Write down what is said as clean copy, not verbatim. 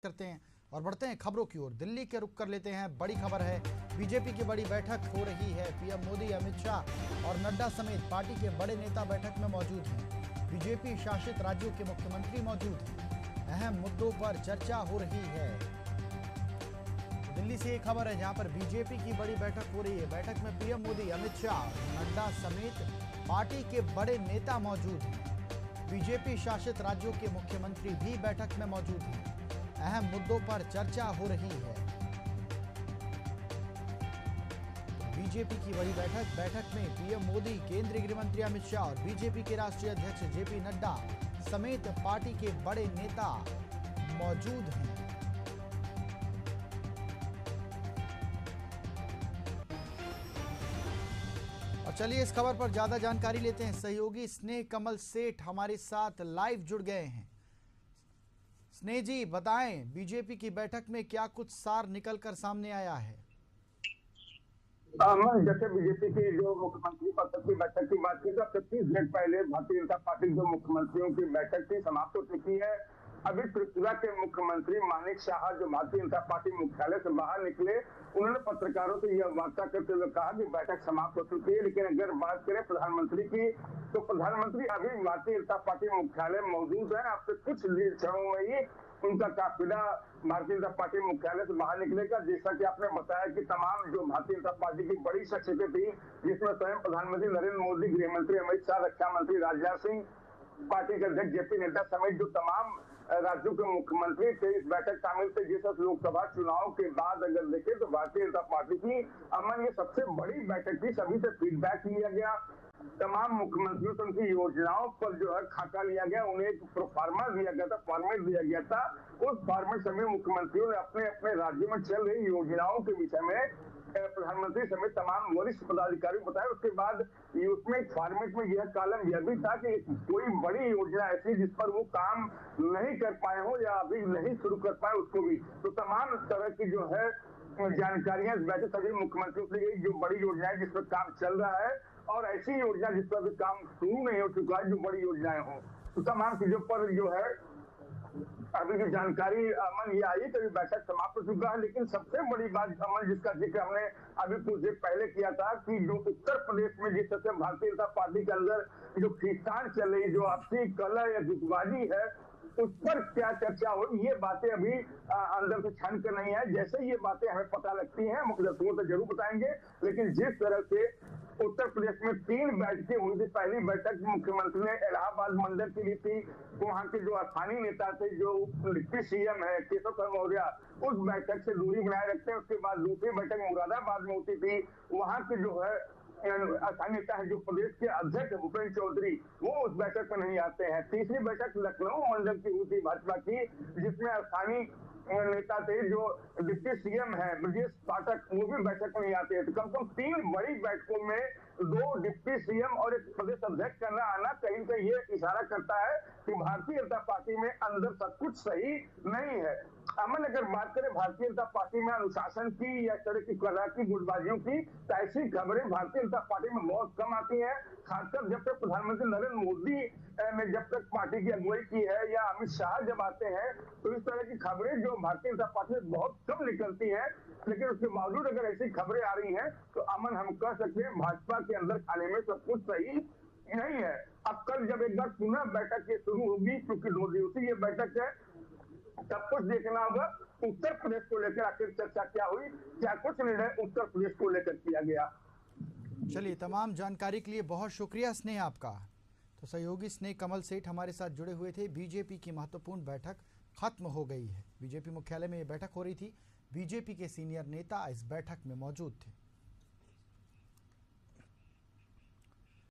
करते हैं और बढ़ते हैं खबरों की ओर। दिल्ली के रुख कर लेते हैं। बड़ी खबर है, बीजेपी की बड़ी बैठक हो रही है। पीएम मोदी, अमित शाह और नड्डा समेत पार्टी के बड़े नेता बैठक में मौजूद हैं। बीजेपी शासित राज्यों के मुख्यमंत्री मौजूद हैं। अहम मुद्दों पर चर्चा हो रही है। दिल्ली से एक खबर है जहां पर बीजेपी की बड़ी बैठक हो रही है। बैठक में पीएम मोदी, अमित शाह, नड्डा समेत पार्टी के बड़े नेता मौजूद हैं। बीजेपी शासित राज्यों के मुख्यमंत्री भी बैठक में मौजूद हैं। अहम मुद्दों पर चर्चा हो रही है। बीजेपी की बड़ी बैठक में पीएम मोदी, केंद्रीय गृह मंत्री अमित शाह और बीजेपी के राष्ट्रीय अध्यक्ष जेपी नड्डा समेत पार्टी के बड़े नेता मौजूद हैं। और चलिए इस खबर पर ज्यादा जानकारी लेते हैं। सहयोगी स्नेह कमल सेठ हमारे साथ लाइव जुड़ गए हैं। स्नेह जी बताएं, बीजेपी की बैठक में क्या कुछ सार निकलकर सामने आया है? जैसे बीजेपी की जो मुख्यमंत्री परिषद की बैठक की बात की तो 25 मिनट पहले भारतीय जनता पार्टी जो मुख्यमंत्रियों की बैठक थी समाप्त हो चुकी है। अभी त्रिपुरा के मुख्यमंत्री मानिक शाह जो भारतीय जनता पार्टी मुख्यालय से बाहर निकले, उन्होंने पत्रकारों से यह वार्ता करते हुए कहा कि बैठक समाप्त हो चुकी है। लेकिन अगर बात करें प्रधानमंत्री की, तो प्रधानमंत्री अभी भारतीय जनता पार्टी मुख्यालय मौजूद है। अब से कुछ क्षणों में ही उनका काफिला भारतीय जनता पार्टी मुख्यालय से बाहर निकलेगा। जैसा कि आपने बताया कि तमाम जो भारतीय जनता पार्टी की बड़ी शख्सियतें थी, जिसमें स्वयं प्रधानमंत्री नरेंद्र मोदी, गृह मंत्री अमित शाह, रक्षा मंत्री राजनाथ सिंह, पार्टी के अध्यक्ष जेपी नड्डा समेत जो तमाम राज्यों के मुख्यमंत्री थे, इस बैठक शामिल थे। जिस लोकसभा चुनाव के बाद अगर देखें तो भारतीय जनता पार्टी की अमन ये सबसे बड़ी बैठक थी। सभी से फीडबैक लिया गया, तमाम मुख्यमंत्रियों से उनकी योजनाओं पर जो है खाका लिया गया, उन्हें एक प्रोफार्मा दिया गया था, फॉर्मेट दिया गया था। उस फॉर्मेट सभी मुख्यमंत्रियों ने अपने अपने राज्यों में चल रही योजनाओं के विषय में प्रधानमंत्री समेत तमाम वरिष्ठ पदाधिकारियों को बताया। उसके बाद उसमें एक फॉर्मेट में यह कॉलम यह भी था कि कोई बड़ी योजना ऐसी जिस पर वो काम नहीं कर पाए हो या अभी नहीं शुरू कर पाए उसको भी, तो तमाम तरह की जो है जानकारियां इस बैठक सभी मुख्यमंत्रियों से गई। जो बड़ी योजना है जिस पर काम चल रहा है और ऐसी योजना जिस पर भी काम शुरू नहीं हो चुका है, जो बड़ी योजनाएं हो, तो तमाम चीजों पर जो है अभी जो जानकारी अमन ये आई तो बैठक समाप्त हो चुका है। लेकिन सबसे बड़ी बात अमन जिसका जिक्र हमने अभी कुछ देर पहले किया था कि जो उत्तर प्रदेश में जिस तरह से भारतीय जनता पार्टी के अंदर जो खींचतान चल रही, जो आपसी कलह या गुटबाजी है, उस पर क्या चर्चा हो, ये बातें अभी अंदर से छन कर नहीं है। जैसे ये बातें हमें पता लगती हैं मुख्यमंत्रियों से जरूर बताएंगे। लेकिन जिस तरह से उत्तर प्रदेश में 3 बैठकें हुई थी, पहली बैठक मुख्यमंत्री ने इलाहाबाद मंडल के लिए थी, तो वहां के जो स्थानीय नेता थे, जो डिप्टी सीएम है केशव प्रसाद मौर्य, उस बैठक से दूरी बनाए रखते हैं। उसके बाद दूसरी बैठक मुरादाबाद में होती थी, वहां के जो है स्थानीय नेता है जो प्रदेश के अध्यक्ष भूपेंद्र चौधरी, वो उस बैठक में नहीं आते हैं। तीसरी बैठक लखनऊ मंडल की हुई थी भाजपा की, जिसमें स्थानीय नेता थे जो डिप्टी सीएम है ब्रजेश पाठक, वो भी बैठक में नहीं आते हैं। तो कम से कम 3 बड़ी बैठकों में 2 डिप्टी सीएम और एक प्रदेश अध्यक्ष करना आना कहीं ना कहीं ये इशारा करता है कि भारतीय जनता पार्टी में अंदर सब कुछ सही नहीं है। अमन अगर बात करें भारतीय जनता पार्टी में अनुशासन की या तरह की कला की गुटबाजियों की, तो ऐसी खबरें भारतीय जनता पार्टी में बहुत कम आती है। खासकर जब तक प्रधानमंत्री नरेंद्र मोदी ने जब तक पार्टी की अगुवाई की है या अमित शाह जब आते हैं, तो इस तरह की खबरें जो भारतीय जनता पार्टी में बहुत कम निकलती है। लेकिन उसके बावजूद अगर ऐसी खबरें आ रही हैं तो अमन हम कह सकते हैं भाजपा के अंदर खाने में सब कुछ सही नहीं है। अब कल जब एक बार पुनः बैठक शुरू होगी, क्योंकि 2 दिवसीय ये बैठक है, सब कुछ देखना होगा उत्तर प्रदेश को लेकर आखिर चर्चा क्या हुई, क्या कुछ निर्णय उत्तर प्रदेश को लेकर किया गया। चलिए, तमाम जानकारी के लिए बहुत शुक्रिया स्नेह आपका। तो सहयोगी स्नेह कमल सेठ हमारे साथ जुड़े हुए थे। बीजेपी की महत्वपूर्ण बैठक खत्म हो गई है। बीजेपी मुख्यालय में ये बैठक हो रही थी। बीजेपी के सीनियर नेता इस बैठक में मौजूद थे।